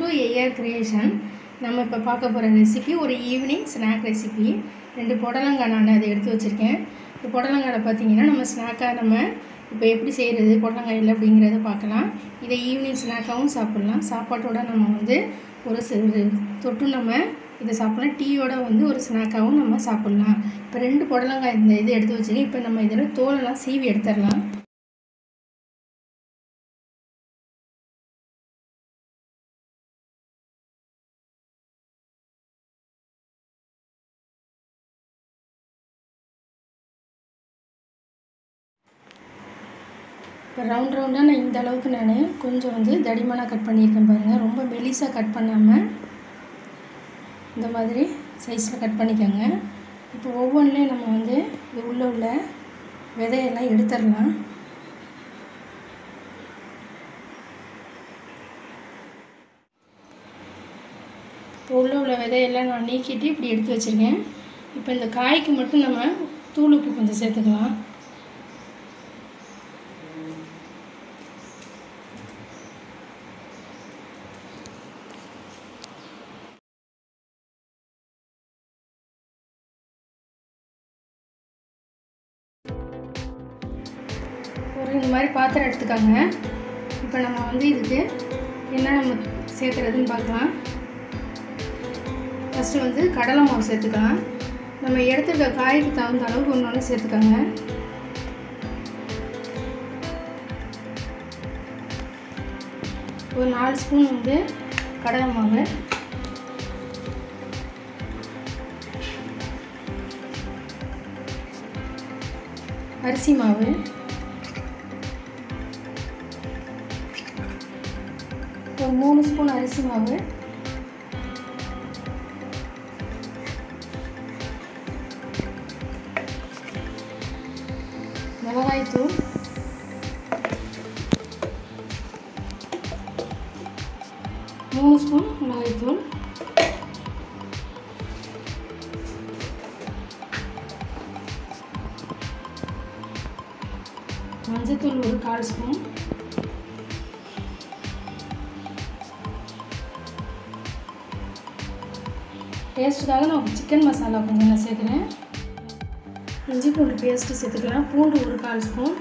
Welcome to AR creation. நம்ம இப்போ பார்க்க போகிற ரெசிபி ஒரு ஈவினிங் ஸ்நாக் ரெசிபி. 2 புடலங்காய் நான் அதை எடுத்து வச்சுருக்கேன். இந்த புடலங்காயை பார்த்தீங்கன்னா நம்ம ஸ்நாக்காக நம்ம இப்போ எப்படி செய்கிறது புடலங்காயில் அப்படிங்கிறத பார்க்கலாம். இதை ஈவினிங் ஸ்நாக்காகவும் சாப்பிட்லாம். சாப்பாட்டோட நம்ம வந்து ஒரு தொட்டு நம்ம இதை சாப்பிட்லாம். டீயோட வந்து ஒரு ஸ்நாக்காகவும் நம்ம சாப்பிட்லாம். இப்போ 2 புடலங்காய் இந்த இது எடுத்து வச்சுருக்கேன். இப்போ நம்ம இதில் தோலெல்லாம் சீவி எடுத்துடலாம். இப்போ ரவுண்டாக நான் இந்த அளவுக்கு நான் கொஞ்சம் வந்து தடிமனாக கட் பண்ணியிருக்கேன் பாருங்கள். ரொம்ப மெலிசாக கட் பண்ணாமல் இந்த மாதிரி சைஸில் கட் பண்ணிக்கோங்க. இப்போ ஒவ்வொன்றிலையும் நம்ம வந்து இது உள்ள விதையெல்லாம் எடுத்துடலாம். இப்போ உள்ள விதையெல்லாம் நான் நீக்கிட்டு இப்படி எடுத்து வச்சுருக்கேன். இப்போ இந்த காய்க்கு மட்டும் நம்ம தூள் உப்பு கொஞ்சம் சேர்த்துக்கலாம். இந்த மாதிரி பாத்திரம் எடுத்துக்காங்க. இப்போ நம்ம வந்து இதுக்கு என்ன நம்ம சேர்க்குறதுன்னு பார்க்கலாம். ஃபஸ்ட்டு வந்து கடலை மாவு சேர்த்துக்கலாம். நம்ம எடுத்துருக்க காய்க்கு தகுந்த அளவுக்கு ஒன்று சேர்த்துக்காங்க. ஒரு 4 ஸ்பூன் வந்து கடலை மாவு, அரிசி மாவு, ஒரு 3 ஸ்பூன் அரிசி மாவு, மிளகாய்த்தூள், ஸ்பூன் மிளகாய்த்தூள், மஞ்சத்தூள் ஒரு 1/4 ஸ்பூன், டேஸ்ட்டுக்காக நான் சிக்கன் மசாலா கொஞ்சம் நான் சேர்க்குறேன். இஞ்சி பூண்டு பேஸ்ட்டு சேர்த்துக்கலாம். பூண்டு ஒரு 1/4 ஸ்பூன்,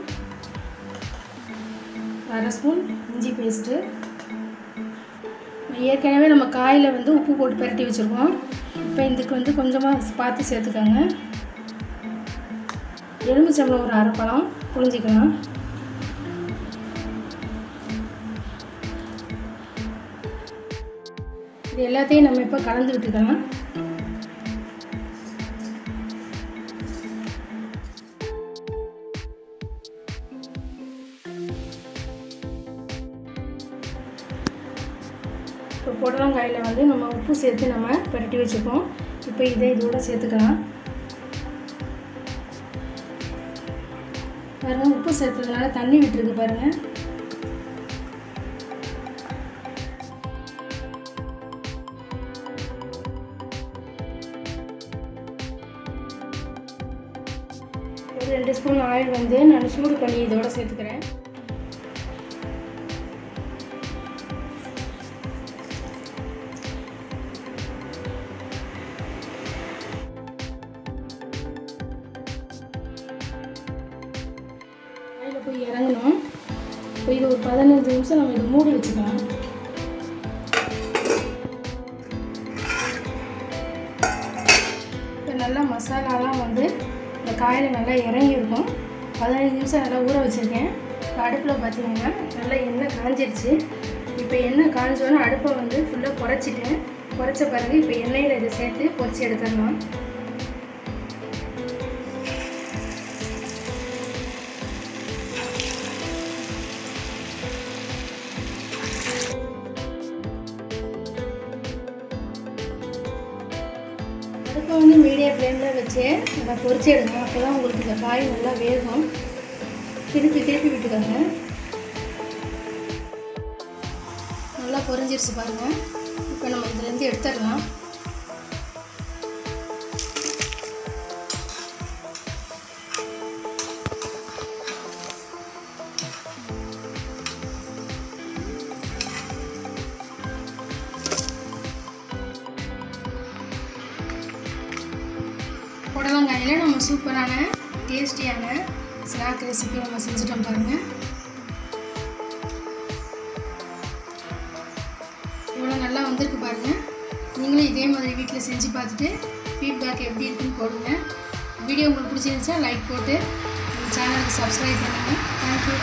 1/2 ஸ்பூன் இஞ்சி பேஸ்ட்டு. ஏற்கனவே நம்ம காயில் வந்து உப்பு போட்டு பரட்டி வச்சுருக்கோம். இப்போ இதுக்கு வந்து கொஞ்சமாக பார்த்து சேர்த்துக்கோங்க. எலுமிச்சம்பழம் ஒரு 1/2 பழம் புழிஞ்சிக்கலாம். இது எல்லாத்தையும் நம்ம இப்போ கலந்து விட்டுக்கலாம். இப்போ புடலங்காயில் வந்து நம்ம உப்பு சேர்த்து நம்ம பரட்டி வச்சுப்போம். இப்போ இதை இதோட சேர்த்துக்கலாம். பாருங்கள், உப்பு சேர்த்ததுனால தண்ணி விட்டுருக்கு பாருங்கள். ஒரு 2 ஸ்பூன் ஆயில் வந்து நான் சூடு பண்ணி இதோட சேர்த்துக்கிறேன். ஆயில் போய் இறங்கணும். இப்போ இது ஒரு 15 நிமிஷம் நம்ம இதை மூடி வச்சுக்கலாம். இப்போ நல்லா மசாலாலாம் வந்து இந்த காயில் நல்லா இறங்கியிருக்கும். 15 நிமிஷம் நல்லா ஊற வச்சுருக்கேன். இப்போ அடுப்பில் பார்த்தீங்கன்னா நல்லா எண்ணெய் காஞ்சிருச்சு. இப்போ எண்ணெய் காஞ்சோன்னா அடுப்பை வந்து ஃபுல்லாக குறைச்சிட்டேன். குறைச்ச பிறகு இப்போ எண்ணெயில் இதை சேர்த்து பொரிச்சு எடுத்துடலாம். அடுப்பை வந்து மீடியம் ஃப்ளேமில் வச்சு நல்லா பொரிச்சு எடுங்க. அப்போ தான் உங்களுக்கு இந்த காய் நல்லா வேகும். திருப்பி விட்டுக்கோங்க. நல்லா பொரிஞ்சிருச்சு பாருங்கள். இப்போ நம்ம இதுலேருந்து எடுத்துடலாம். புடலங்காயில் நம்ம சூப்பரான டேஸ்டியான ஸ்நாக் ரெசிபி நம்ம செஞ்சுட்டோம் பாருங்கள். இவ்வளோ நல்லா வந்திருக்கு பாருங்கள். நீங்களும் இதே மாதிரி வீட்டில் செஞ்சு பார்த்துட்டு ஃபீட்பேக் எப்படி இருக்குன்னு போடுங்க. வீடியோ உங்களுக்கு பிடிச்சிருந்துச்சா லைக் போட்டு நம்ம சேனலுக்கு சப்ஸ்கிரைப் பண்ணுங்கள். தேங்க்யூ.